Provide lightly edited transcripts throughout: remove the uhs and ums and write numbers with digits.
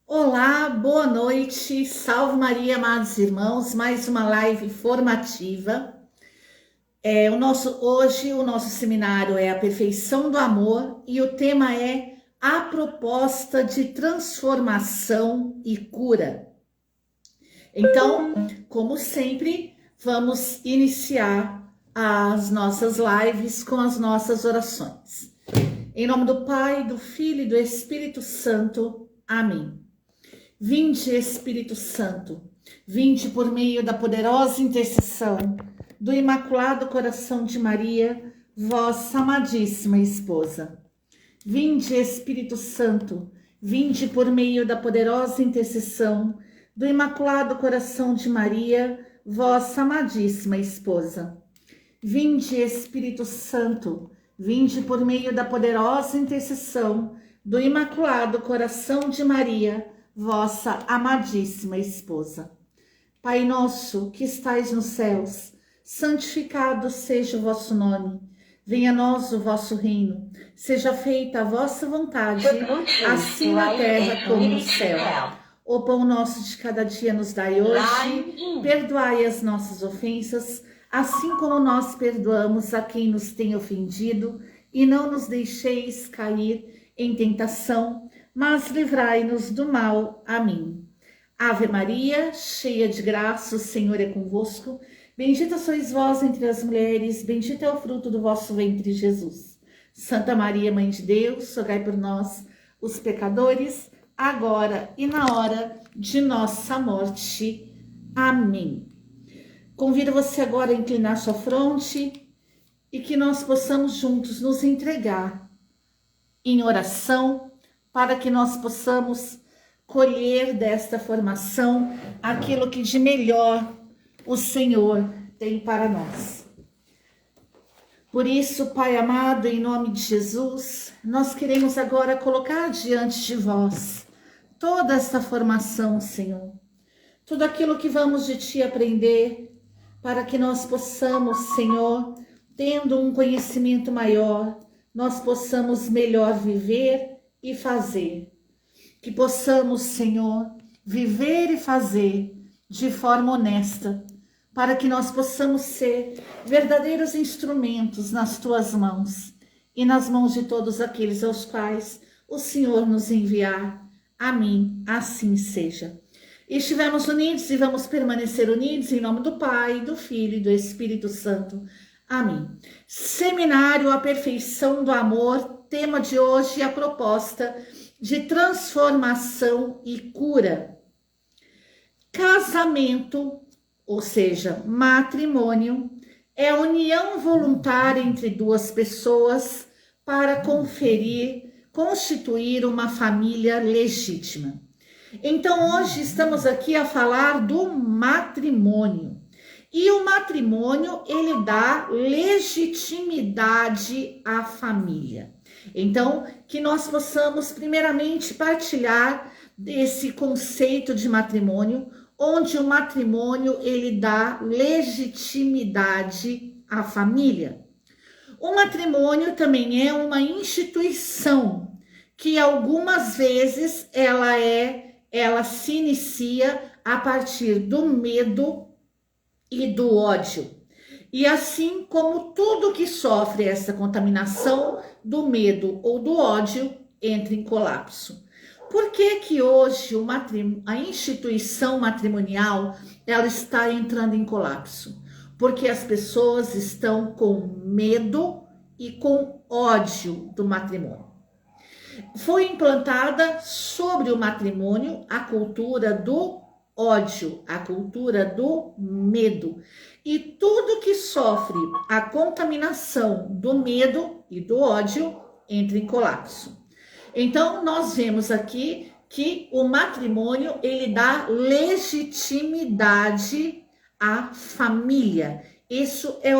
Olá, boa noite, salve Maria, amados irmãos, mais uma live formativa. Hoje o nosso seminário é a perfeição do amor e o tema é a proposta de transformação e cura. Então, como sempre, vamos iniciar as nossas lives com as nossas orações. Em nome do Pai, do Filho e do Espírito Santo. Amém. Vinde, Espírito Santo, vinde por meio da poderosa intercessão do Imaculado Coração de Maria, vossa amadíssima esposa. Vinde, Espírito Santo, vinde por meio da poderosa intercessão do Imaculado Coração de Maria, vossa amadíssima esposa. Vinde, Espírito Santo, vinde por meio da poderosa intercessão do Imaculado Coração de Maria, vossa amadíssima esposa. Pai nosso, que estais nos céus, santificado seja o vosso nome. Venha a nós o vosso reino. Seja feita a vossa vontade, assim na terra como no céu. O pão nosso de cada dia nos dai hoje. Perdoai as nossas ofensas, assim como nós perdoamos a quem nos tem ofendido. E não nos deixeis cair em tentação, mas livrai-nos do mal. Amém. Ave Maria, cheia de graça, o Senhor é convosco. Bendita sois vós entre as mulheres, bendito é o fruto do vosso ventre, Jesus. Santa Maria, Mãe de Deus, rogai por nós, os pecadores, agora e na hora de nossa morte. Amém. Convido você agora a inclinar sua fronte e que nós possamos juntos nos entregar em oração, para que nós possamos colher desta formação aquilo que de melhor o Senhor tem para nós. Por isso, Pai amado, em nome de Jesus, nós queremos agora colocar diante de vós toda esta formação, Senhor. Tudo aquilo que vamos de Ti aprender, para que nós possamos, Senhor, tendo um conhecimento maior, nós possamos melhor viver e fazer. Que possamos, Senhor, viver e fazer de forma honesta, para que nós possamos ser verdadeiros instrumentos nas Tuas mãos e nas mãos de todos aqueles aos quais o Senhor nos enviar. Amém. Assim seja. E estivemos unidos e vamos permanecer unidos em nome do Pai, do Filho e do Espírito Santo. Amém. Seminário A Perfeição do Amor, tema de hoje, a proposta de transformação e cura. Casamento, ou seja, matrimônio, é a união voluntária entre duas pessoas para constituir uma família legítima. Então, hoje estamos aqui a falar do matrimônio. E o matrimônio, ele dá legitimidade à família. Então, que nós possamos primeiramente partilhar desse conceito de matrimônio, onde o matrimônio, ele dá legitimidade à família. O matrimônio também é uma instituição que algumas vezes ela se inicia a partir do medo e do ódio. E assim como tudo que sofre essa contaminação do medo ou do ódio entra em colapso. Por que que hoje a instituição matrimonial ela está entrando em colapso? Porque as pessoas estão com medo e com ódio do matrimônio. Foi implantada sobre o matrimônio a cultura do ódio, a cultura do medo. E tudo que sofre a contaminação do medo e do ódio entra em colapso. Então, nós vemos aqui que o matrimônio, ele dá legitimidade à família. Isso é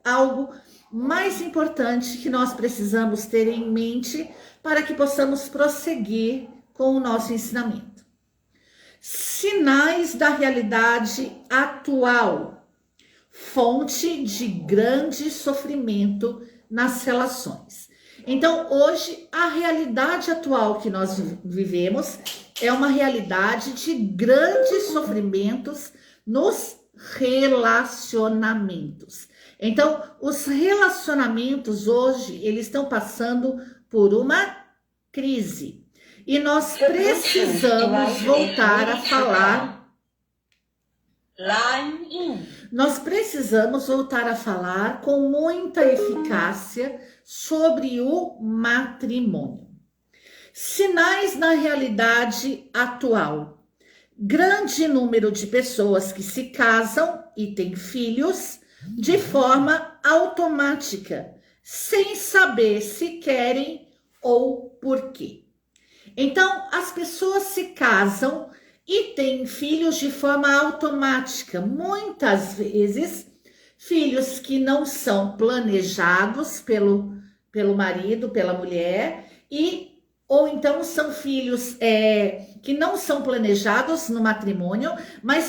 algo mais importante que nós precisamos ter em mente para que possamos prosseguir com o nosso ensinamento. Sinais da realidade atual, fonte de grande sofrimento nas relações. Então, hoje, a realidade atual que nós vivemos é uma realidade de grandes sofrimentos nos relacionamentos. Então, os relacionamentos hoje, eles estão passando por uma crise. E nós precisamos voltar a falar. Nós precisamos voltar a falar com muita eficácia sobre o matrimônio. Sinais na realidade atual. Grande número de pessoas que se casam e têm filhos de forma automática, sem saber se querem ou por quê. Então, as pessoas se casam e têm filhos de forma automática. Muitas vezes, filhos que não são planejados pelo marido, pela mulher, ou então são filhos que não são planejados no matrimônio,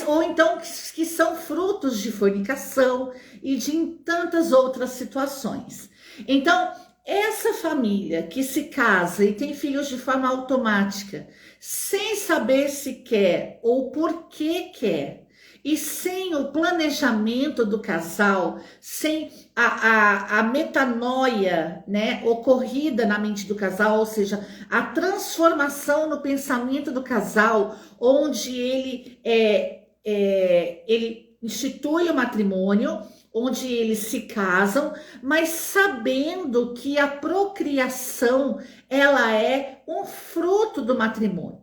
ou então que são frutos de fornicação e de tantas outras situações. Então, essa família que se casa e tem filhos de forma automática, sem saber se quer ou por que quer, e sem o planejamento do casal, sem a metanoia, né, ocorrida na mente do casal, ou seja, a transformação no pensamento do casal, onde ele institui o matrimônio, onde eles se casam, mas sabendo que a procriação, ela é um fruto do matrimônio.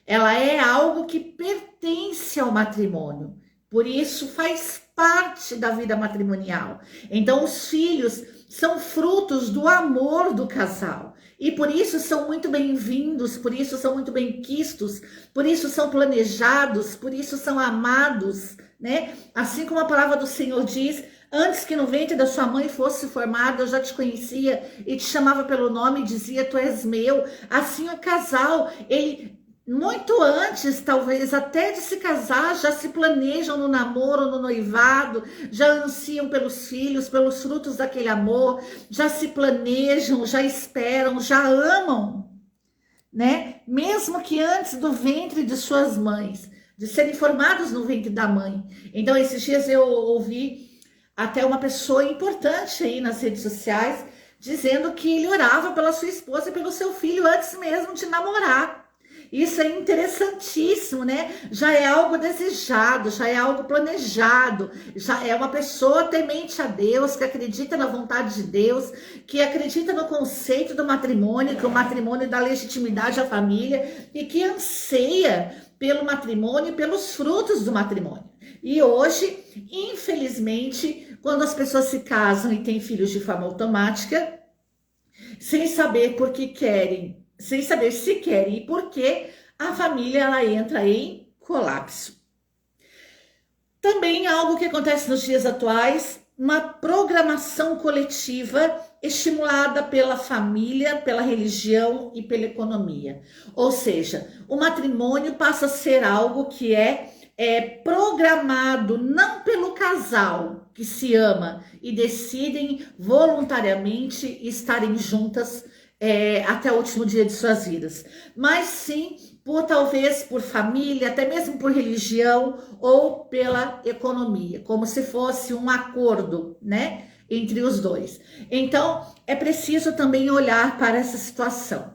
Ela é algo que pertence ao matrimônio. Por isso faz parte da vida matrimonial. Então os filhos são frutos do amor do casal. E por isso são muito bem-vindos, por isso são muito bem-quistos, por isso são planejados, por isso são amados, né? Assim como a palavra do Senhor diz: antes que no ventre da sua mãe fosse formado, eu já te conhecia e te chamava pelo nome e dizia: tu és meu. Assim o casal, ele muito antes, talvez, até de se casar, já se planejam no namoro, no noivado, já ansiam pelos filhos, pelos frutos daquele amor, já se planejam, já esperam, já amam, né? Mesmo que antes do ventre de suas mães, de serem formados no ventre da mãe. Então, esses dias eu ouvi até uma pessoa importante aí nas redes sociais dizendo que ele orava pela sua esposa e pelo seu filho antes mesmo de namorar. Isso é interessantíssimo, né? Já é algo desejado, já é algo planejado, já é uma pessoa temente a Deus, que acredita na vontade de Deus, que acredita no conceito do matrimônio, que o matrimônio dá legitimidade à família e que anseia pelo matrimônio e pelos frutos do matrimônio. E hoje, infelizmente, quando as pessoas se casam e têm filhos de forma automática, sem saber por que querem, sem saber se querem e por que, a família ela entra em colapso. Também algo que acontece nos dias atuais, uma programação coletiva estimulada pela família, pela religião e pela economia. Ou seja, o matrimônio passa a ser algo que é programado não pelo casal que se ama e decidem voluntariamente estarem juntas até o último dia de suas vidas, mas sim talvez por família, até mesmo por religião ou pela economia, como se fosse um acordo, né, entre os dois. Então, é preciso também olhar para essa situação.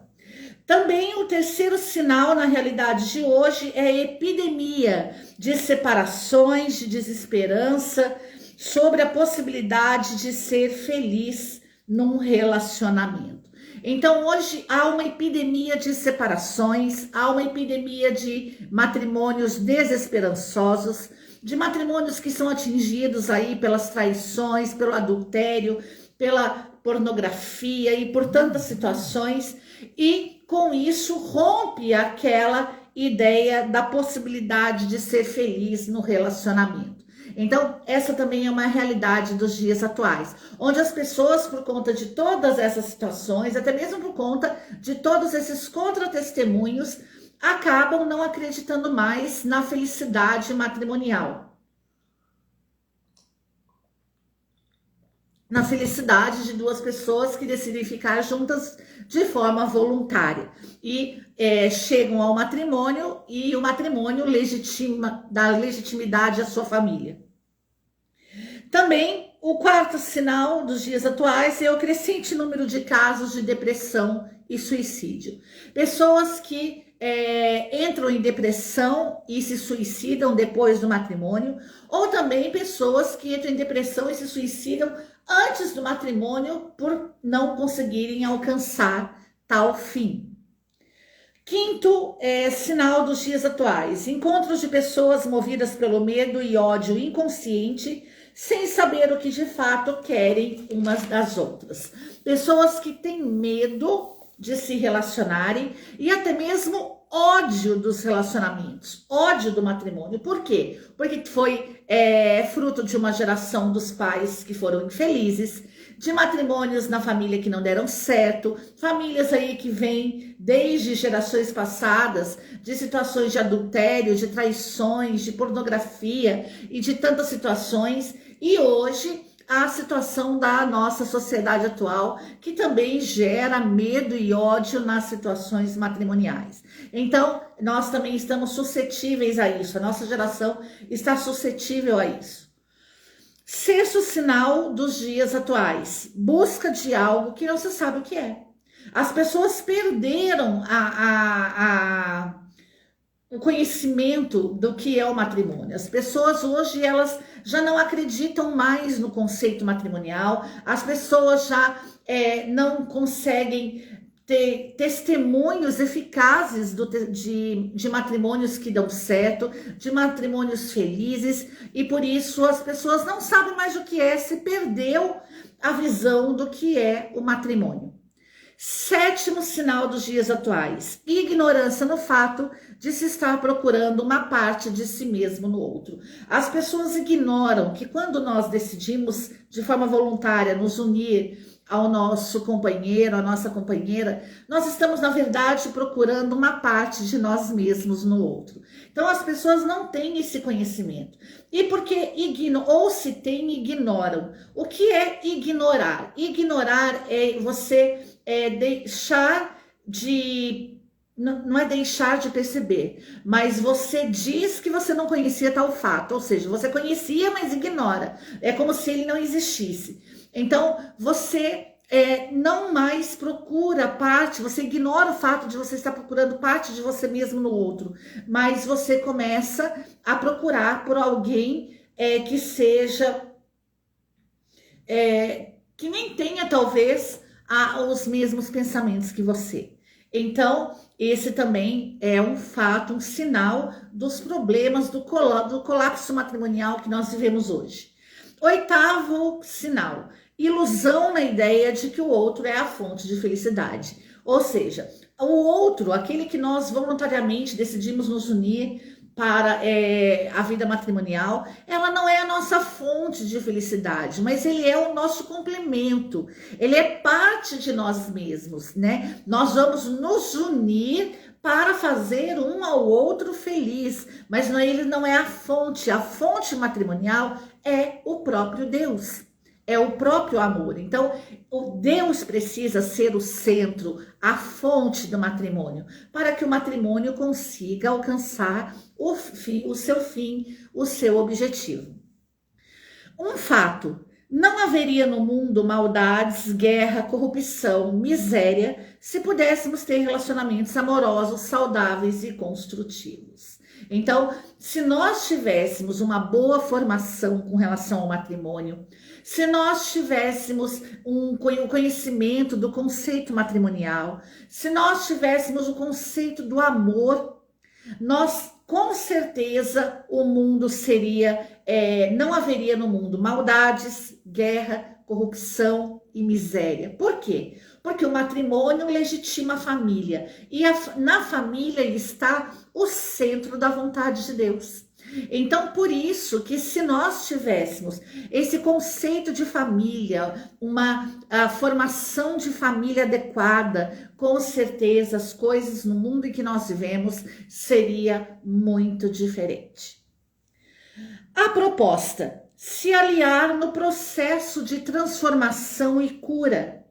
Também o terceiro sinal na realidade de hoje é a epidemia de separações, de desesperança, sobre a possibilidade de ser feliz num relacionamento. Então hoje há uma epidemia de separações, há uma epidemia de matrimônios desesperançosos, de matrimônios que são atingidos aí pelas traições, pelo adultério, pela pornografia e por tantas situações, e com isso rompe aquela ideia da possibilidade de ser feliz no relacionamento. Então, essa também é uma realidade dos dias atuais, onde as pessoas, por conta de todas essas situações, até mesmo por conta de todos esses contra-testemunhos, acabam não acreditando mais na felicidade matrimonial. na felicidade de duas pessoas que decidem ficar juntas de forma voluntária e chegam ao matrimônio e o matrimônio dá legitimidade à sua família. Também o quarto sinal dos dias atuais é o crescente número de casos de depressão e suicídio. Pessoas que entram em depressão e se suicidam depois do matrimônio, ou também pessoas que entram em depressão e se suicidam antes do matrimônio por não conseguirem alcançar tal fim. Quinto sinal dos dias atuais: encontros de pessoas movidas pelo medo e ódio inconsciente, sem saber o que de fato querem umas das outras. Pessoas que têm medo de se relacionarem e até mesmo ódio dos relacionamentos, ódio do matrimônio. Por quê? Porque foi fruto de uma geração dos pais que foram infelizes, de matrimônios na família que não deram certo, famílias aí que vêm desde gerações passadas de situações de adultério, de traições, de pornografia e de tantas situações. E hoje a situação da nossa sociedade atual, que também gera medo e ódio nas situações matrimoniais. Então, nós também estamos suscetíveis a isso, a nossa geração está suscetível a isso. Sexto sinal dos dias atuais: busca de algo que não se sabe o que é. As pessoas perderam o conhecimento do que é o matrimônio. As pessoas hoje, elas já não acreditam mais no conceito matrimonial, as pessoas já não conseguem ter testemunhos eficazes de matrimônios que dão certo, de matrimônios felizes, e por isso as pessoas não sabem mais o que é, se perdeu a visão do que é o matrimônio. Sétimo sinal dos dias atuais: ignorância no fato de se estar procurando uma parte de si mesmo no outro. As pessoas ignoram que quando nós decidimos de forma voluntária nos unir ao nosso companheiro, à nossa companheira, nós estamos, na verdade, procurando uma parte de nós mesmos no outro. Então, as pessoas não têm esse conhecimento. E porque ou se tem, ignoram. O que é ignorar? Ignorar é você deixar de... Não é deixar de perceber, mas você diz que você não conhecia tal fato, ou seja, você conhecia, mas ignora. É como se ele não existisse. Então, você não mais procura parte, você ignora o fato de você estar procurando parte de você mesmo no outro, mas você começa a procurar por alguém que seja, que nem tenha talvez os mesmos pensamentos que você. Então, esse também é um fato, um sinal dos problemas do colapso matrimonial que nós vivemos hoje. Oitavo sinal: ilusão na ideia de que o outro é a fonte de felicidade. Ou seja, o outro, aquele que nós voluntariamente decidimos nos unir para a vida matrimonial, ela não é a nossa fonte de felicidade, mas ele é o nosso complemento, ele é parte de nós mesmos, né? Nós vamos nos unir para fazer um ao outro feliz, mas ele não é a fonte matrimonial é o próprio Deus. É o próprio amor. Então, o Deus precisa ser o centro, a fonte do matrimônio, para que o matrimônio consiga alcançar o seu fim, o seu objetivo. Um fato: não haveria no mundo maldades, guerra, corrupção, miséria, se pudéssemos ter relacionamentos amorosos, saudáveis e construtivos. Então, se nós tivéssemos uma boa formação com relação ao matrimônio, se nós tivéssemos um conhecimento do conceito matrimonial, se nós tivéssemos o conceito do amor, nós, com certeza, o mundo seria, não haveria no mundo maldades, guerra, corrupção e miséria. Por quê? Porque o matrimônio legitima a família e na família está o centro da vontade de Deus. Então, por isso que se nós tivéssemos esse conceito de família, uma formação de família adequada, com certeza as coisas no mundo em que nós vivemos seria muito diferente. A proposta: se aliar no processo de transformação e cura.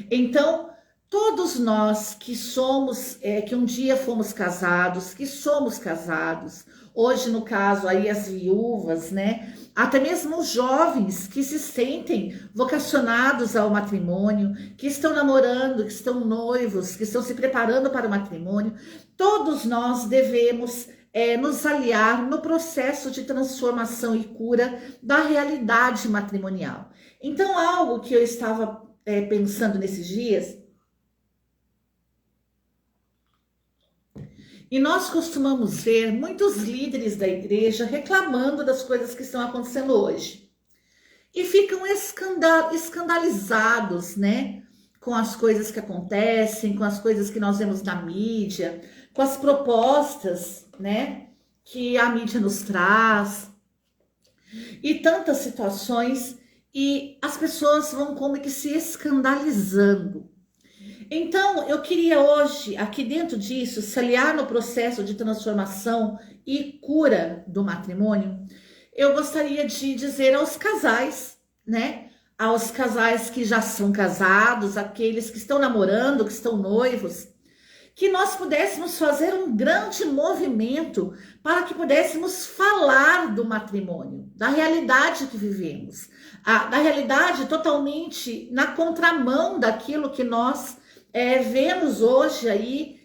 Então, todos nós que somos, que um dia fomos casados, que somos casados, hoje no caso aí as viúvas, né? Até mesmo os jovens que se sentem vocacionados ao matrimônio, que estão namorando, que estão noivos, que estão se preparando para o matrimônio, todos nós devemos nos aliar no processo de transformação e cura da realidade matrimonial. Então, algo que eu estava pensando nesses dias, e nós costumamos ver muitos líderes da igreja reclamando das coisas que estão acontecendo hoje. E ficam escandalizados, né? Com as coisas que acontecem, com as coisas que nós vemos na mídia, com as propostas, né? Que a mídia nos traz. E tantas situações, e as pessoas vão como que se escandalizando. Então, eu queria hoje, aqui dentro disso, se aliar no processo de transformação e cura do matrimônio, eu gostaria de dizer aos casais, né? Aos casais que já são casados, aqueles que estão namorando, que estão noivos, que nós pudéssemos fazer um grande movimento para que pudéssemos falar do matrimônio, da realidade que vivemos, da realidade totalmente na contramão daquilo que nós vemos hoje aí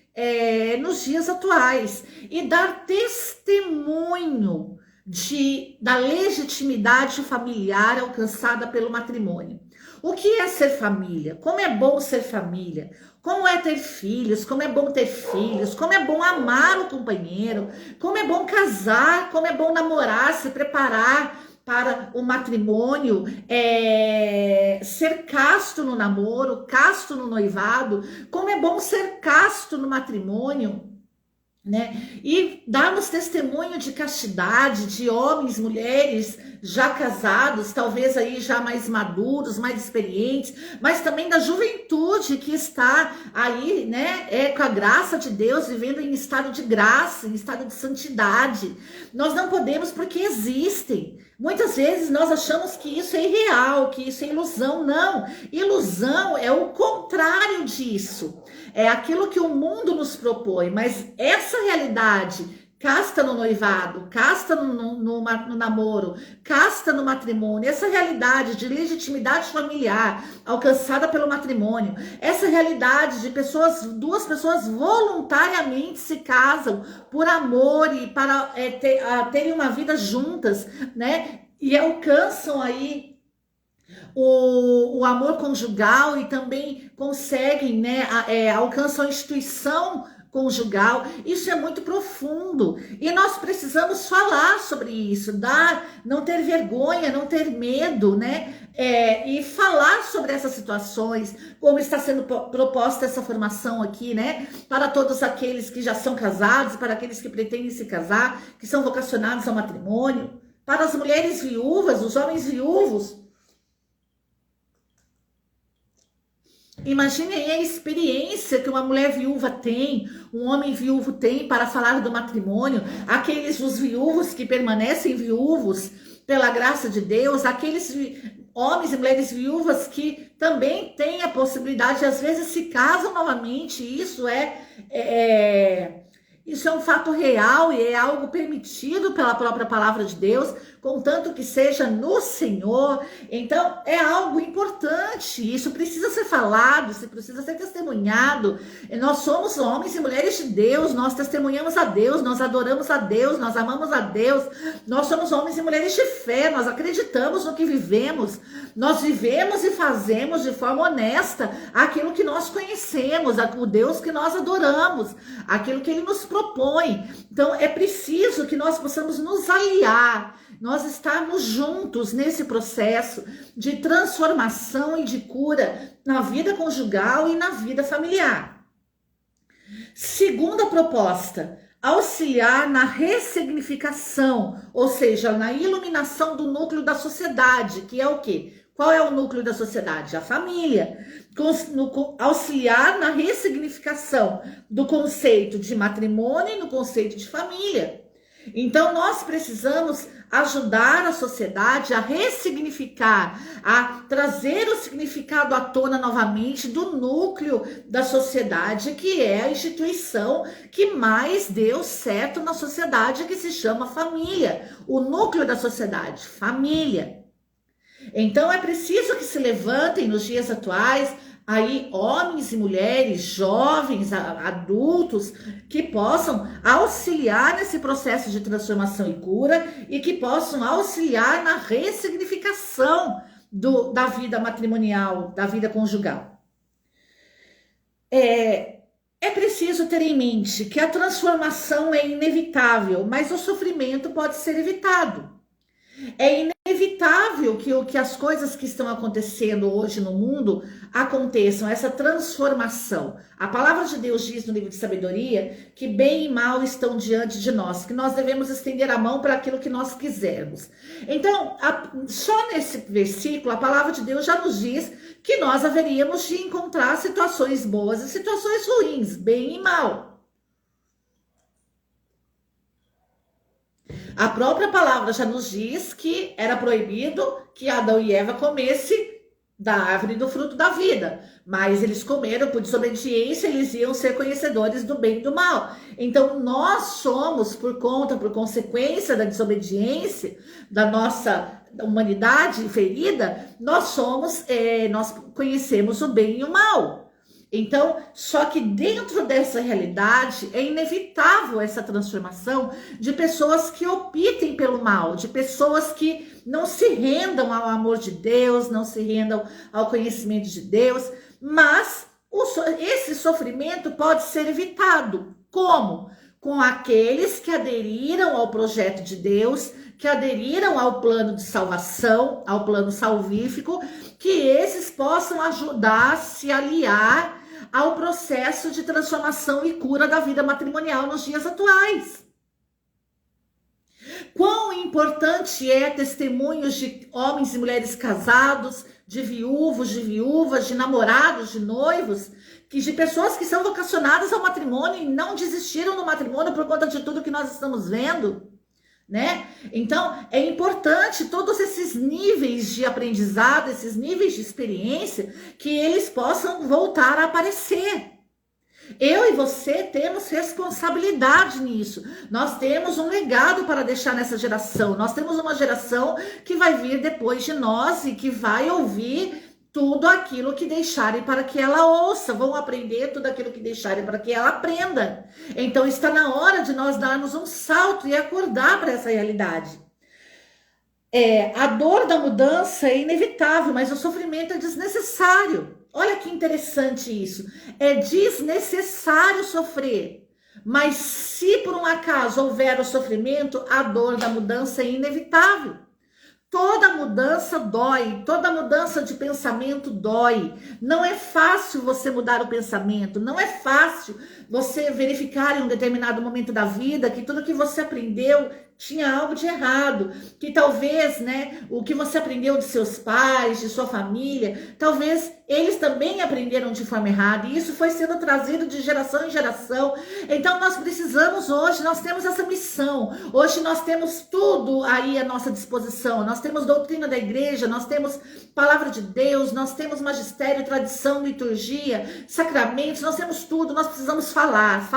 nos dias atuais, e dar testemunho da legitimidade familiar alcançada pelo matrimônio. O que é ser família? Como é bom ser família? Como é ter filhos? Como é bom ter filhos? Como é bom amar o companheiro? Como é bom casar? Como é bom namorar, se preparar para o matrimônio, ser casto no namoro, casto no noivado? Como é bom ser casto no matrimônio, né? E darmos testemunho de castidade, de homens, mulheres já casados, talvez aí já mais maduros, mais experientes, mas também da juventude que está aí, né, com a graça de Deus, vivendo em estado de graça, em estado de santidade. Nós não podemos, porque existem. Muitas vezes nós achamos que isso é irreal, que isso é ilusão. Não, ilusão é o contrário disso. É aquilo que o mundo nos propõe, mas essa realidade casta no noivado, casta no namoro, casta no matrimônio, essa realidade de legitimidade familiar alcançada pelo matrimônio, essa realidade de duas pessoas voluntariamente se casam por amor e para terem uma vida juntas, né? E alcançam aí o amor conjugal, e também conseguem, né, alcançam a instituição conjugal. Isso é muito profundo e nós precisamos falar sobre isso, não ter vergonha, não ter medo, né? E falar sobre essas situações, como está sendo proposta essa formação aqui, né? Para todos aqueles que já são casados, para aqueles que pretendem se casar, que são vocacionados ao matrimônio, para as mulheres viúvas, os homens viúvos. Imaginem a experiência que uma mulher viúva tem, um homem viúvo tem para falar do matrimônio, os viúvos que permanecem viúvos pela graça de Deus, aqueles homens e mulheres viúvas que também têm a possibilidade, às vezes se casam novamente. Isso é um fato real e é algo permitido pela própria palavra de Deus, contanto que seja no Senhor. Então, é algo importante. Isso precisa ser falado, isso precisa ser testemunhado. Nós somos homens e mulheres de Deus, nós testemunhamos a Deus, nós adoramos a Deus, nós amamos a Deus. Nós somos homens e mulheres de fé, nós acreditamos no que vivemos. Nós vivemos e fazemos de forma honesta aquilo que nós conhecemos, o Deus que nós adoramos, aquilo que Ele nos propõe. Então, é preciso que nós possamos nos aliar, nós estarmos juntos nesse processo de transformação e de cura na vida conjugal e na vida familiar. Segunda proposta, auxiliar na ressignificação, ou seja, na iluminação do núcleo da sociedade, que é o quê? Qual é o núcleo da sociedade? A família. Auxiliar na ressignificação do conceito de matrimônio e no conceito de família. Então, nós precisamos ajudar a sociedade a ressignificar, a trazer o significado à tona novamente do núcleo da sociedade, que é a instituição que mais deu certo na sociedade, que se chama família. O núcleo da sociedade, família. Então, é preciso que se levantem nos dias atuais aí homens e mulheres, jovens, adultos, que possam auxiliar nesse processo de transformação e cura e que possam auxiliar na ressignificação da vida matrimonial, da vida conjugal. É preciso ter em mente que a transformação é inevitável, mas o sofrimento pode ser evitado. É inevitável que as coisas que estão acontecendo hoje no mundo aconteçam, essa transformação. A palavra de Deus diz no livro de sabedoria que bem e mal estão diante de nós, que nós devemos estender a mão para aquilo que nós quisermos. Então, só nesse versículo, a palavra de Deus já nos diz que nós haveríamos de encontrar situações boas e situações ruins, bem e mal. A própria palavra já nos diz que era proibido que Adão e Eva comessem da árvore do fruto da vida, mas eles comeram por desobediência, eles iam ser conhecedores do bem e do mal. Então nós somos, por consequência da desobediência da nossa humanidade ferida, nós conhecemos o bem e o mal. Então, só que dentro dessa realidade é inevitável essa transformação de pessoas que optem pelo mal, de pessoas que não se rendam ao amor de Deus, não se rendam ao conhecimento de Deus, mas esse sofrimento pode ser evitado. Como? Com aqueles que aderiram ao projeto de Deus, que aderiram ao plano de salvação, ao plano salvífico, que esses possam ajudar a se aliar ao processo de transformação e cura da vida matrimonial nos dias atuais. Quão importante é testemunhos de homens e mulheres casados, de viúvos, de viúvas, de namorados, de noivos, de pessoas que são vocacionadas ao matrimônio e não desistiram do matrimônio por conta de tudo que nós estamos vendo, né? Então, é importante todos esses níveis de aprendizado, esses níveis de experiência, que eles possam voltar a aparecer. Eu e você temos responsabilidade nisso. Nós temos um legado para deixar nessa geração. Nós temos uma geração que vai vir depois de nós e que vai ouvir tudo aquilo que deixarem para que ela ouça, vão aprender tudo aquilo que deixarem para que ela aprenda. Então está na hora de nós darmos um salto e acordar para essa realidade. A dor da mudança é inevitável, mas o sofrimento é desnecessário. Olha que interessante isso. É desnecessário sofrer, mas se por um acaso houver o sofrimento, a dor da mudança é inevitável. Toda mudança dói, toda mudança de pensamento dói. Não é fácil você mudar o pensamento, não é fácil você verificar em um determinado momento da vida que tudo que você aprendeu tinha algo de errado, que talvez, né, o que você aprendeu de seus pais, de sua família, talvez eles também aprenderam de forma errada, e isso foi sendo trazido de geração em geração. Então nós precisamos hoje, nós temos essa missão, hoje nós temos tudo aí à nossa disposição, nós temos doutrina da igreja, nós temos palavra de Deus, nós temos magistério, tradição, liturgia, sacramentos, nós temos tudo, nós precisamos falar,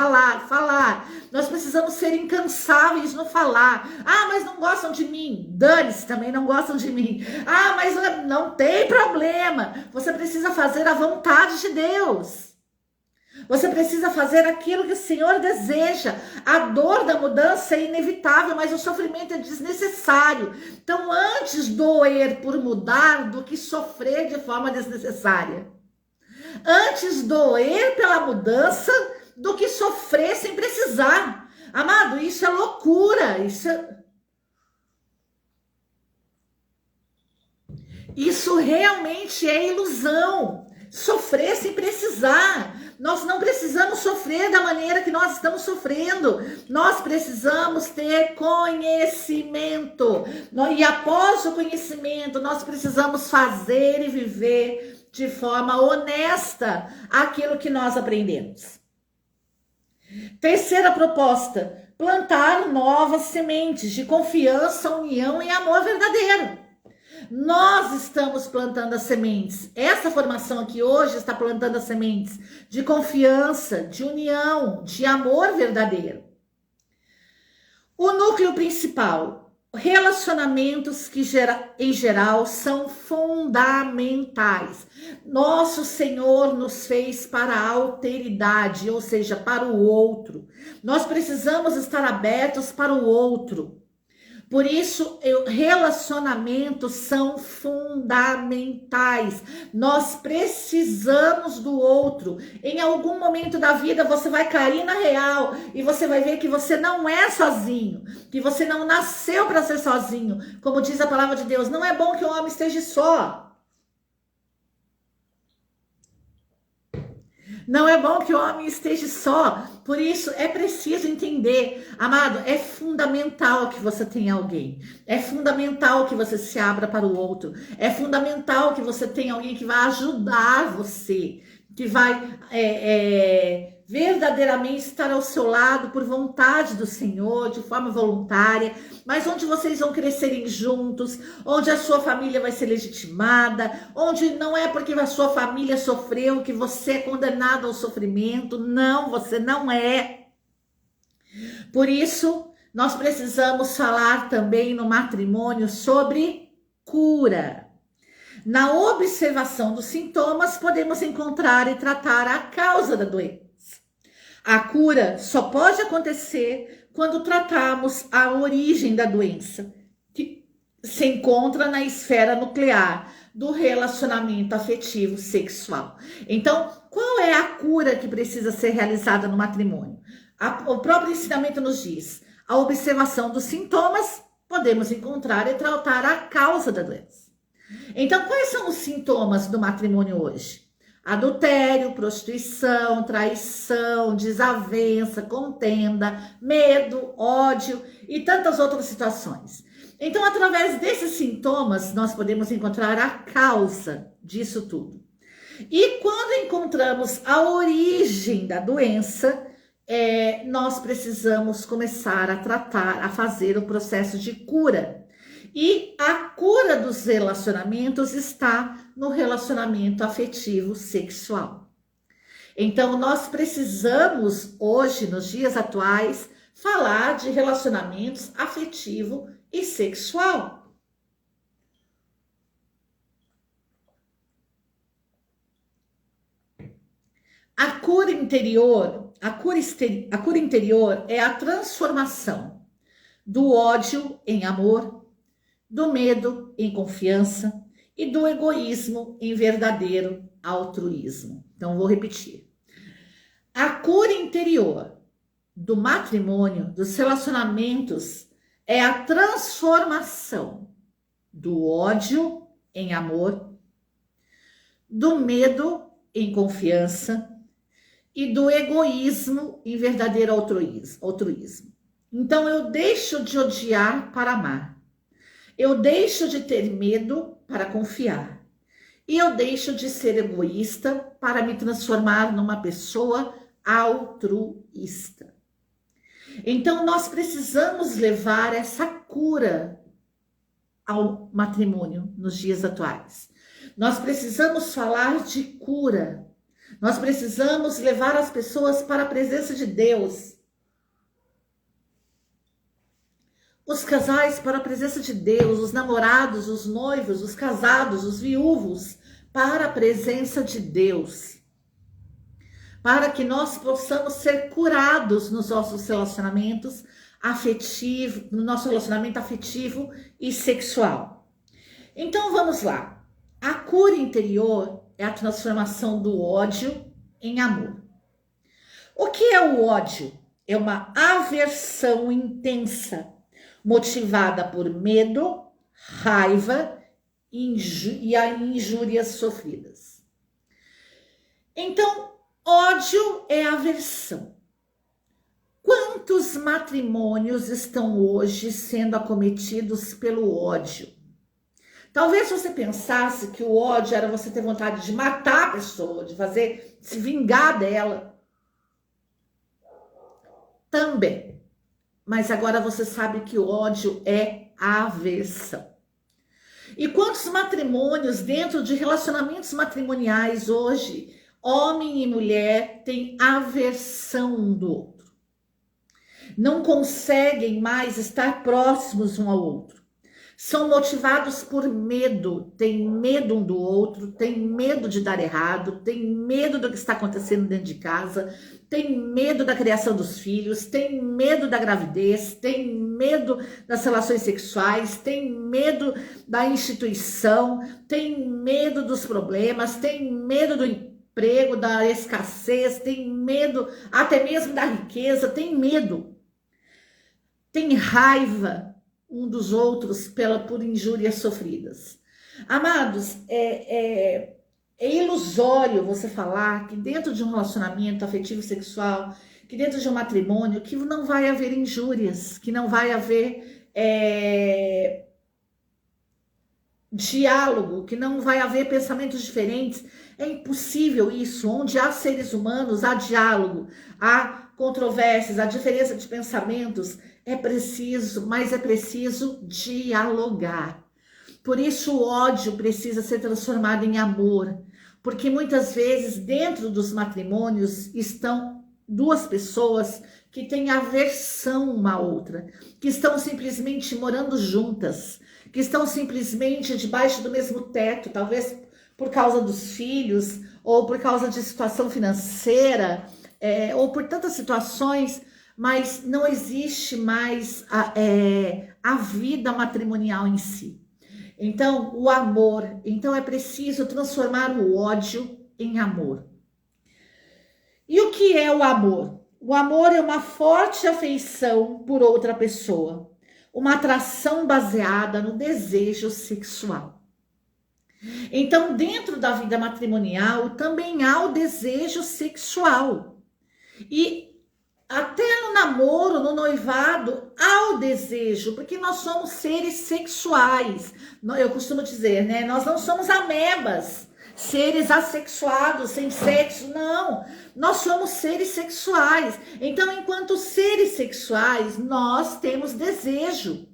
nós precisamos ser incansáveis no falar. Ah, mas não gostam de mim. Dane-se, também não gostam de mim. Ah, mas não tem problema. Você precisa fazer a vontade de Deus. Você precisa fazer aquilo que o Senhor deseja. A dor da mudança é inevitável, mas o sofrimento é desnecessário. Então, antes doer por mudar do que sofrer de forma desnecessária. Antes doer pela mudança do que sofrer sem precisar. Amado, isso é loucura, isso realmente é ilusão. Sofrer sem precisar. Nós não precisamos sofrer da maneira que nós estamos sofrendo. Nós precisamos ter conhecimento. E após o conhecimento, nós precisamos fazer e viver de forma honesta aquilo que nós aprendemos. Terceira proposta: plantar novas sementes de confiança, união e amor verdadeiro. Nós estamos plantando as sementes. Essa formação aqui hoje está plantando as sementes de confiança, de união, de amor verdadeiro. O núcleo principal: relacionamentos que em geral são fundamentais. Nosso Senhor nos fez para a alteridade, ou seja, para o outro. Nós precisamos estar abertos para o outro. Por isso, relacionamentos são fundamentais. Nós precisamos do outro. Em algum momento da vida, você vai cair na real e você vai ver que você não é sozinho, que você não nasceu para ser sozinho. Como diz a palavra de Deus, não é bom que o homem esteja só. Não é bom que o homem esteja só. Por isso, é preciso entender. Amado, é fundamental que você tenha alguém. É fundamental que você se abra para o outro. É fundamental que você tenha alguém que vai ajudar você. Que vai verdadeiramente estar ao seu lado por vontade do Senhor, de forma voluntária, mas onde vocês vão crescerem juntos, onde a sua família vai ser legitimada, onde não é porque a sua família sofreu que você é condenado ao sofrimento. Não, você não é. Por isso, nós precisamos falar também no matrimônio sobre cura. Na observação dos sintomas, podemos encontrar e tratar a causa da doença. A cura só pode acontecer quando tratamos a origem da doença, que se encontra na esfera nuclear do relacionamento afetivo sexual. Então, qual é a cura que precisa ser realizada no matrimônio? O próprio ensinamento nos diz: a observação dos sintomas, podemos encontrar e tratar a causa da doença. Então, quais são os sintomas do matrimônio hoje? Adultério, prostituição, traição, desavença, contenda, medo, ódio e tantas outras situações. Então, através desses sintomas, nós podemos encontrar a causa disso tudo. E quando encontramos a origem da doença, nós precisamos começar a tratar, a fazer o processo de cura. E a cura dos relacionamentos está no relacionamento afetivo sexual. Então, nós precisamos hoje, nos dias atuais, falar de relacionamentos afetivo e sexual. A cura interior é a transformação do ódio em amor, do medo em confiança e do egoísmo em verdadeiro altruísmo. Então, vou repetir. A cura interior do matrimônio, dos relacionamentos, é a transformação do ódio em amor, do medo em confiança e do egoísmo em verdadeiro altruísmo. Então, eu deixo de odiar para amar. Eu deixo de ter medo para confiar. E eu deixo de ser egoísta para me transformar numa pessoa altruísta. Então, nós precisamos levar essa cura ao matrimônio nos dias atuais. Nós precisamos falar de cura. Nós precisamos levar as pessoas para a presença de Deus. Os casais para a presença de Deus, os namorados, os noivos, os casados, os viúvos, para a presença de Deus. Para que nós possamos ser curados nos nossos relacionamentos afetivos, no nosso relacionamento afetivo e sexual. Então vamos lá. A cura interior é a transformação do ódio em amor. O que é o ódio? É uma aversão intensa, motivada por medo, raiva e a injúrias sofridas. Então, ódio é aversão. Quantos matrimônios estão hoje sendo acometidos pelo ódio? Talvez você pensasse que o ódio era você ter vontade de matar a pessoa, de se vingar dela. também. Mas agora você sabe que o ódio é aversão. E quantos matrimônios dentro de relacionamentos matrimoniais hoje, homem e mulher têm aversão um do outro. Não conseguem mais estar próximos um ao outro. São motivados por medo, têm medo um do outro, têm medo de dar errado, têm medo do que está acontecendo dentro de casa, têm medo da criação dos filhos, têm medo da gravidez, têm medo das relações sexuais, têm medo da instituição, têm medo dos problemas, têm medo do emprego, da escassez, têm medo até mesmo da riqueza, têm medo, têm raiva um dos outros por injúrias sofridas. Amados, é ilusório você falar que dentro de um relacionamento afetivo sexual, que dentro de um matrimônio, que não vai haver injúrias, que não vai haver diálogo, que não vai haver pensamentos diferentes. É impossível isso. Onde há seres humanos, há diálogo, há controvérsias, há diferença de pensamentos. É preciso, mas é preciso dialogar. Por isso o ódio precisa ser transformado em amor, porque muitas vezes dentro dos matrimônios estão duas pessoas que têm aversão uma à outra, que estão simplesmente morando juntas, que estão simplesmente debaixo do mesmo teto, talvez por causa dos filhos, ou por causa de situação financeira, ou por tantas situações, mas não existe mais a vida matrimonial em si. Então, o amor, então é preciso transformar o ódio em amor. E o que é o amor? O amor é uma forte afeição por outra pessoa, uma atração baseada no desejo sexual. Então, dentro da vida matrimonial, também há o desejo sexual. E até no namoro, no noivado, há o desejo, porque nós somos seres sexuais. Eu costumo dizer, né? Nós não somos amebas, seres assexuados, sem sexo, não. Nós somos seres sexuais. Então, enquanto seres sexuais, nós temos desejo.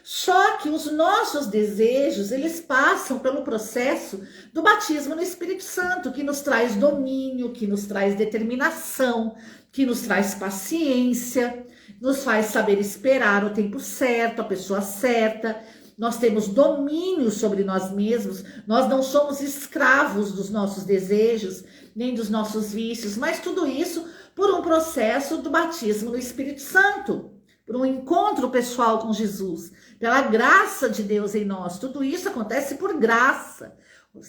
Só que os nossos desejos, eles passam pelo processo do batismo no Espírito Santo, que nos traz domínio, que nos traz determinação, que nos traz paciência, nos faz saber esperar o tempo certo, a pessoa certa. Nós temos domínio sobre nós mesmos, nós não somos escravos dos nossos desejos, nem dos nossos vícios, mas tudo isso por um processo do batismo no Espírito Santo, por um encontro pessoal com Jesus, pela graça de Deus em nós. Tudo isso acontece por graça,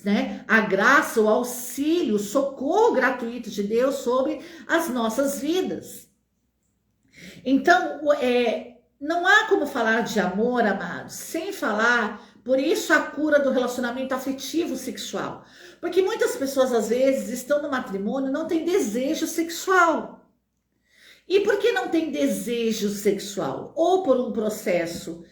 né? A graça, o auxílio, o socorro gratuito de Deus sobre as nossas vidas. Então, não há como falar de amor, amados, sem falar, por isso a cura do relacionamento afetivo sexual. Porque muitas pessoas, às vezes, estão no matrimônio e não têm desejo sexual. E por que não tem desejo sexual? Ou por um processo,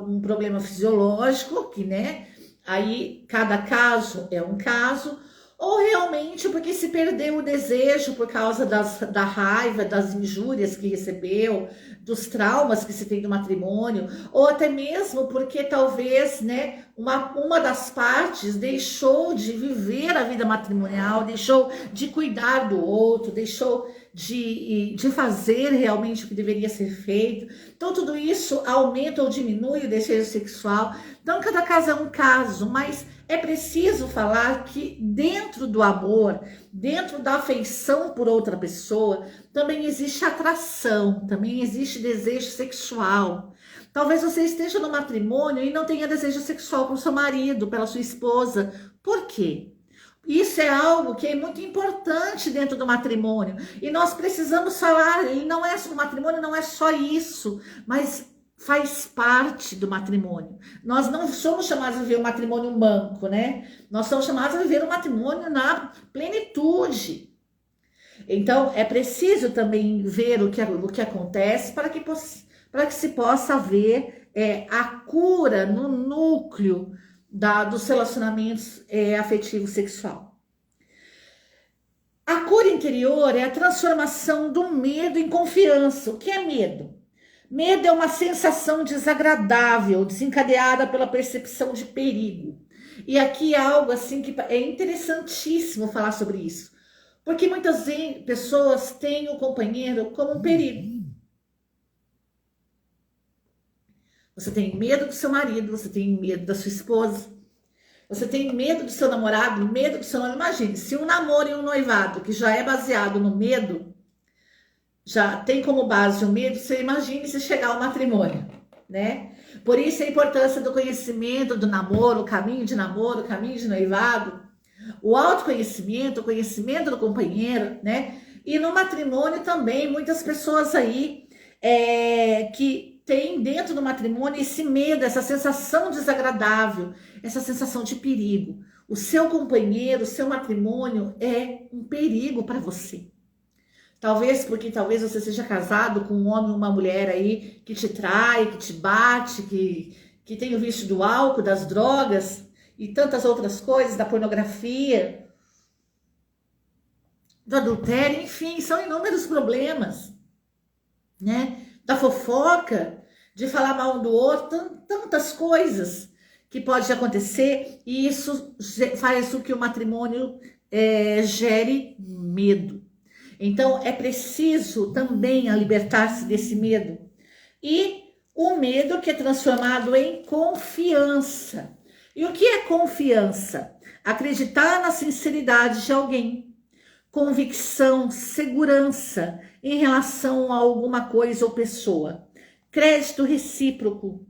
um problema fisiológico, que, né? Aí cada caso é um caso, ou realmente porque se perdeu o desejo por causa da raiva, das injúrias que recebeu, dos traumas que se tem do matrimônio, ou até mesmo porque talvez, né, uma das partes deixou de viver a vida matrimonial, deixou de cuidar do outro, deixou de fazer realmente o que deveria ser feito. Então tudo isso aumenta ou diminui o desejo sexual. Então cada caso é um caso, mas é preciso falar que dentro do amor, dentro da afeição por outra pessoa, também existe atração, também existe desejo sexual. Talvez você esteja no matrimônio e não tenha desejo sexual pelo seu marido, pela sua esposa. Por quê? Isso é algo que é muito importante dentro do matrimônio. E nós precisamos falar, o matrimônio não é só isso, mas faz parte do matrimônio. Nós não somos chamados a viver um matrimônio manco, né? Nós somos chamados a viver um matrimônio na plenitude. Então, é preciso também ver o que acontece para que se possa ver a cura no núcleo dos relacionamentos afetivo sexual. A cura interior é a transformação do medo em confiança. O que é medo? Medo é uma sensação desagradável, desencadeada pela percepção de perigo. E aqui é algo assim que é interessantíssimo falar sobre isso. Porque muitas pessoas têm o companheiro como um perigo. Você tem medo do seu marido, você tem medo da sua esposa, você tem medo do seu namorado, medo do seu namorado. Imagine, se um namoro e um noivado, que já é baseado no medo, já tem como base o medo, você imagine se chegar ao matrimônio, né? Por isso a importância do conhecimento do namoro, o caminho de namoro, o caminho de noivado, o autoconhecimento, o conhecimento do companheiro, né? E no matrimônio também, muitas pessoas aí que tem dentro do matrimônio esse medo, essa sensação desagradável, essa sensação de perigo. O seu companheiro, o seu matrimônio é um perigo para você. Talvez porque talvez você seja casado com um homem ou uma mulher aí que te trai, que te bate, que tem o vício do álcool, das drogas e tantas outras coisas, da pornografia, do adultério, enfim, são inúmeros problemas, né? Da fofoca, de falar mal um do outro, tantas coisas que pode acontecer, e isso faz com que o matrimônio gere medo. Então é preciso também libertar-se desse medo. E o medo que é transformado em confiança. E o que é confiança? Acreditar na sinceridade de alguém. Convicção, segurança em relação a alguma coisa ou pessoa. Crédito recíproco.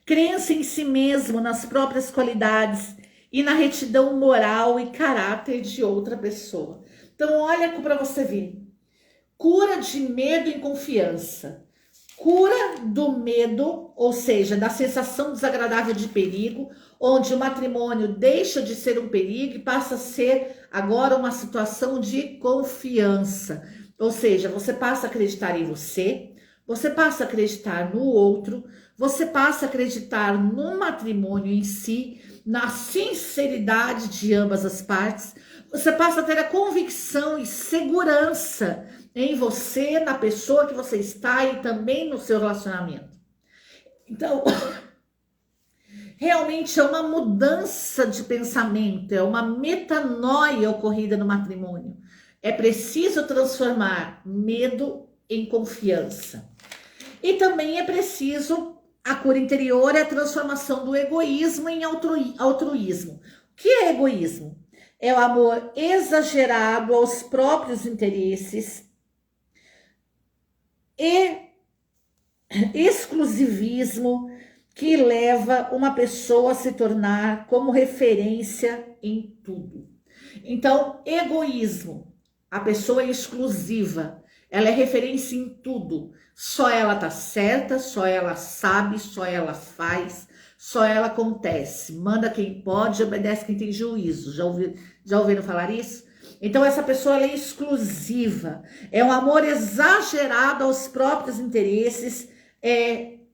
Crença em si mesmo, nas próprias qualidades e na retidão moral e caráter de outra pessoa. Então, olha para você ver. Cura de medo em confiança. Cura do medo, ou seja, da sensação desagradável de perigo, onde o matrimônio deixa de ser um perigo e passa a ser agora uma situação de confiança. Ou seja, você passa a acreditar em você, você passa a acreditar no outro, você passa a acreditar no matrimônio em si, na sinceridade de ambas as partes. Você passa a ter a convicção e segurança em você, na pessoa que você está e também no seu relacionamento. Então, realmente é uma mudança de pensamento, é uma metanoia ocorrida no matrimônio. É preciso transformar medo em confiança. E também é preciso, a cura interior é a transformação do egoísmo em altruísmo. O que é egoísmo? É o amor exagerado aos próprios interesses e exclusivismo que leva uma pessoa a se tornar como referência em tudo. Então, egoísmo, a pessoa é exclusiva, ela é referência em tudo. Só ela tá certa, só ela sabe, só ela faz, só ela acontece. Manda quem pode, obedece quem tem juízo. Já ouviram falar isso? Então essa pessoa ela é exclusiva. É um amor exagerado aos próprios interesses,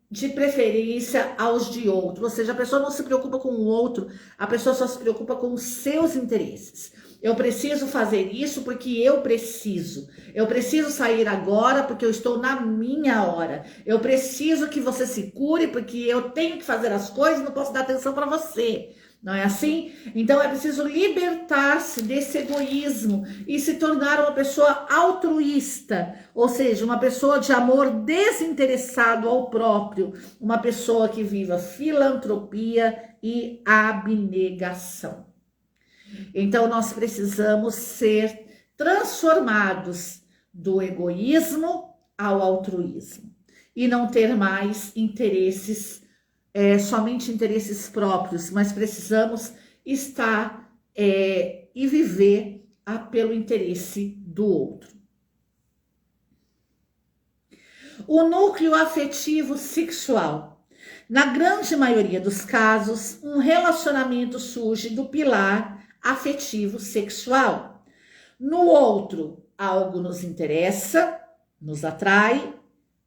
de preferência aos de outro. Ou seja, a pessoa não se preocupa com o outro, a pessoa só se preocupa com os seus interesses. Eu preciso fazer isso porque eu preciso. Eu preciso sair agora porque eu estou na minha hora. Eu preciso que você se cure porque eu tenho que fazer as coisas, não posso dar atenção para você. Não é assim? Então é preciso libertar-se desse egoísmo e se tornar uma pessoa altruísta, ou seja, uma pessoa de amor desinteressado ao próprio, uma pessoa que viva filantropia e abnegação. Então nós precisamos ser transformados do egoísmo ao altruísmo e não ter mais interesses, somente interesses próprios, mas precisamos estar e viver pelo interesse do outro. O núcleo afetivo sexual. Na grande maioria dos casos, um relacionamento surge do pilar afetivo sexual. No outro, algo nos interessa, nos atrai,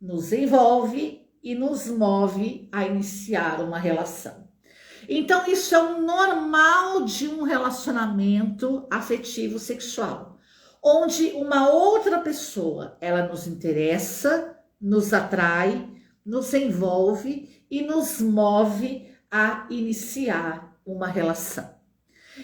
nos envolve e nos move a iniciar uma relação. Então, isso é o normal de um relacionamento afetivo sexual. onde uma outra pessoa, ela nos interessa, nos atrai, nos envolve e nos move a iniciar uma relação.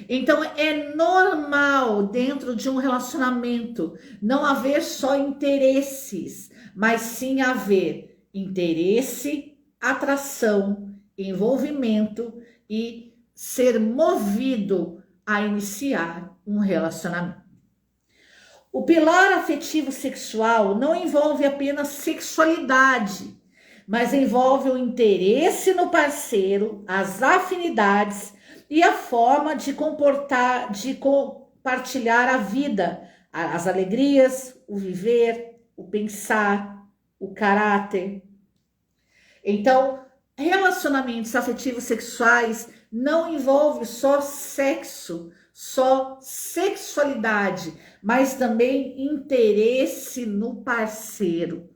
Então é normal dentro de um relacionamento não haver só interesses, mas sim haver interesse, atração, envolvimento e ser movido a iniciar um relacionamento. O pilar afetivo sexual não envolve apenas sexualidade, mas envolve o interesse no parceiro, as afinidades e a forma de compartilhar a vida, as alegrias, o viver, o pensar, o caráter. Então, relacionamentos afetivos sexuais não envolvem só sexo, só sexualidade, mas também interesse no parceiro,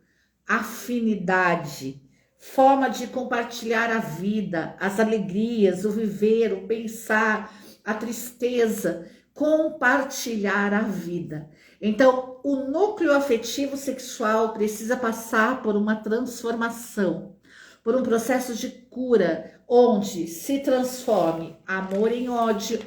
afinidade, forma de compartilhar a vida, as alegrias, o viver, o pensar, a tristeza, compartilhar a vida. Então, o núcleo afetivo sexual precisa passar por uma transformação, por um processo de cura, onde se transforme amor em ódio,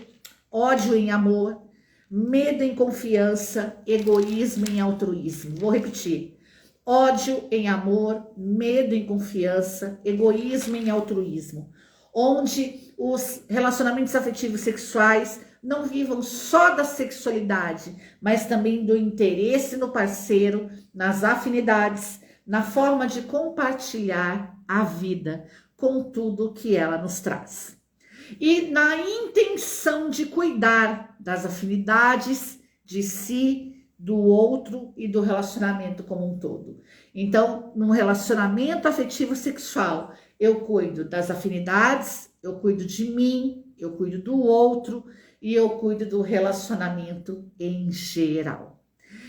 ódio em amor, medo em confiança, egoísmo em altruísmo. Vou repetir. Ódio em amor, medo em confiança, egoísmo em altruísmo. Onde os relacionamentos afetivos sexuais não vivam só da sexualidade, mas também do interesse no parceiro, nas afinidades, na forma de compartilhar a vida com tudo que ela nos traz. E na intenção de cuidar das afinidades de si, do outro e do relacionamento como um todo. Então, num relacionamento afetivo sexual, eu cuido das afinidades, eu cuido de mim, eu cuido do outro e eu cuido do relacionamento em geral.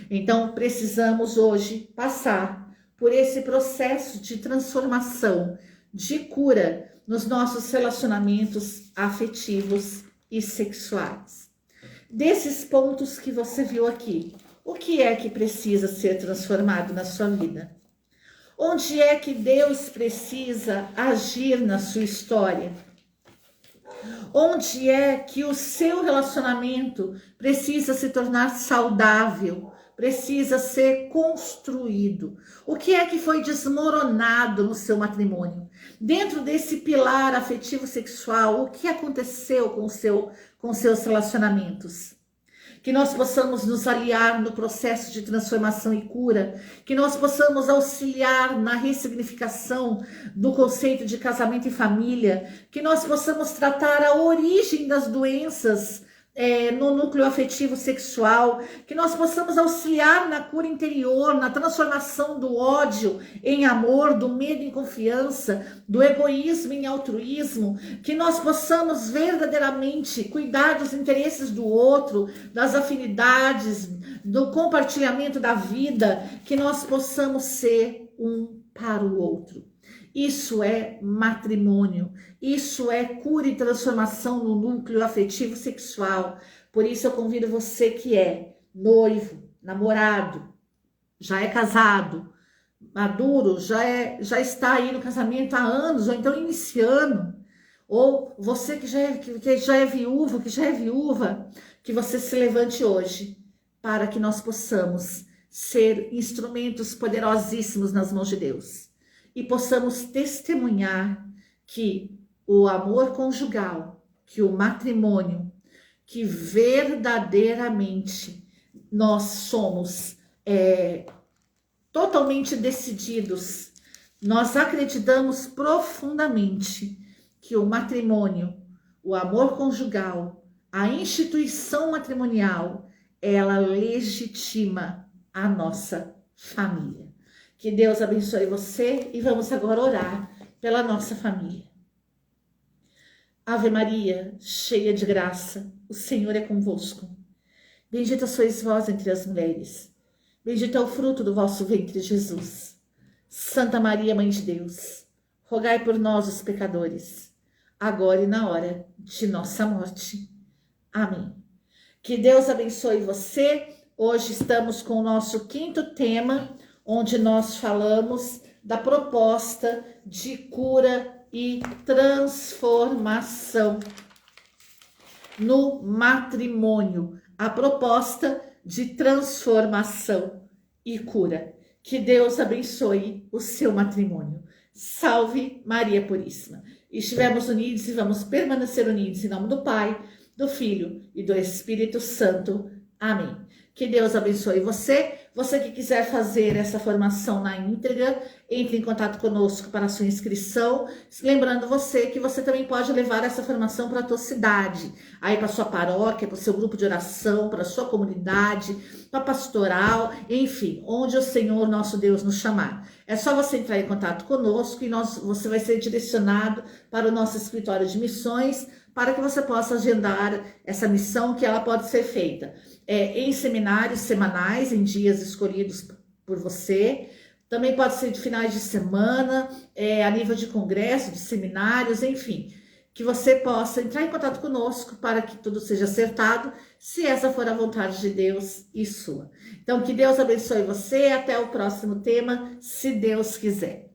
Então, precisamos hoje passar por esse processo de transformação, de cura nos nossos relacionamentos afetivos e sexuais. Desses pontos que você viu aqui, o que é que precisa ser transformado na sua vida? Onde é que Deus precisa agir na sua história? Onde é que o seu relacionamento precisa se tornar saudável, precisa ser construído? O que é que foi desmoronado no seu matrimônio? Dentro desse pilar afetivo sexual, o que aconteceu com seus relacionamentos? Que nós possamos nos aliar no processo de transformação e cura, que nós possamos auxiliar na ressignificação do conceito de casamento e família, que nós possamos tratar a origem das doenças no núcleo afetivo sexual, que nós possamos auxiliar na cura interior, na transformação do ódio em amor, do medo em confiança, do egoísmo em altruísmo, que nós possamos verdadeiramente cuidar dos interesses do outro, das afinidades, do compartilhamento da vida, que nós possamos ser um para o outro. Isso é matrimônio, isso é cura e transformação no núcleo afetivo sexual. Por isso eu convido você que é noivo, namorado, já é casado, maduro, já está aí no casamento há anos, ou então iniciando, ou você que já é viúvo, que já é viúva, que você se levante hoje para que nós possamos ser instrumentos poderosíssimos nas mãos de Deus. E possamos testemunhar que o amor conjugal, que o matrimônio, que verdadeiramente nós somos totalmente decididos, nós acreditamos profundamente que o matrimônio, o amor conjugal, a instituição matrimonial, ela legitima a nossa família. Que Deus abençoe você e vamos agora orar pela nossa família. Ave Maria, cheia de graça, o Senhor é convosco. Bendita sois vós entre as mulheres. Bendito é o fruto do vosso ventre, Jesus. Santa Maria, Mãe de Deus, rogai por nós, os pecadores, agora e na hora de nossa morte. Amém. Que Deus abençoe você. Hoje estamos com o nosso 5º tema, onde nós falamos da proposta de cura e transformação no matrimônio. A proposta de transformação e cura. Que Deus abençoe o seu matrimônio. Salve Maria Puríssima. Estivemos unidos e vamos permanecer unidos em nome do Pai, do Filho e do Espírito Santo. Amém. Que Deus abençoe você. Você que quiser fazer essa formação na íntegra, entre em contato conosco para a sua inscrição. Lembrando você que você também pode levar essa formação para a tua cidade, aí para a sua paróquia, para o seu grupo de oração, para a sua comunidade, para a pastoral, enfim, onde o Senhor nosso Deus nos chamar. É só você entrar em contato conosco e você vai ser direcionado para o nosso escritório de missões, para que você possa agendar essa missão, que ela pode ser feita em seminários semanais, em dias escolhidos por você. Também pode ser de finais de semana, a nível de congresso, de seminários, enfim. Que você possa entrar em contato conosco para que tudo seja acertado, se essa for a vontade de Deus e sua. Então, que Deus abençoe você. Até o próximo tema, se Deus quiser.